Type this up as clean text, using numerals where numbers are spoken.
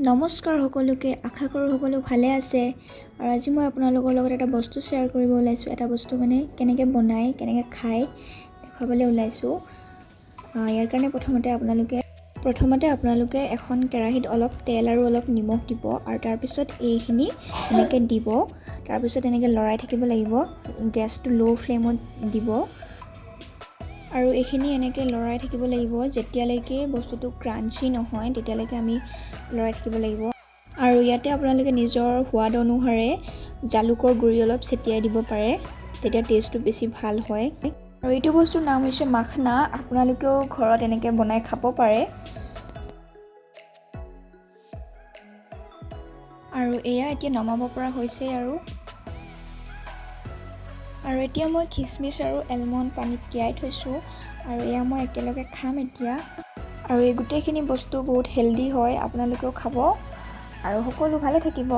নমস্কাৰ সকলোকে আশা কৰোঁ সকলো ভালে আছে আৰু আজি মই আপোনালোকৰ লগত এটা বস্তু শ্বেয়াৰ কৰিব ওলাইছোঁ এটা বস্তু মানে কেনেকৈ বনায় কেনেকৈ খায় দেখাবলৈ ওলাইছোঁ ইয়াৰ কাৰণে প্ৰথমতে আপোনালোকে এখন কেৰাহীত অলপ তেল আৰু অলপ নিমখ দিব আৰু তাৰ পিছত এইখিনি এনেকৈ দিব তাৰ পিছত এনেকৈ লৰাই থাকিব লাগিব গেছটো লো ফ্লেমত দিব আৰু এইখিনি এনেকৈ লৰাই থাকিব লাগিব যেতিয়ালৈকে বস্তুটো ক্ৰাঞ্চি নহয় তেতিয়ালৈকে আমি লৰাই থাকিব লাগিব আৰু ইয়াতে আপোনালোকে নিজৰ সোৱাদ অনুসাৰে জালুকৰ গুড়ি অলপ ছটিয়াই দিব পাৰে তেতিয়া টেষ্টটো বেছি ভাল হয় আৰু এইটো বস্তুৰ নাম হৈছে মাখনা আপোনালোকেও ঘৰত এনেকৈ বনাই খাব পাৰে আৰু এয়া এতিয়া নমাব পৰা হৈছে আৰু এতিয়া মই খিচমিচ আৰু এলমণ্ড পানীত তিয়াই থৈছোঁ আৰু এয়া মই একেলগে খাম এতিয়া আৰু এই গোটেইখিনি বস্তু বহুত হেল্ডি হয় আপোনালোকেও খাব আৰু সকলো ভালে থাকিব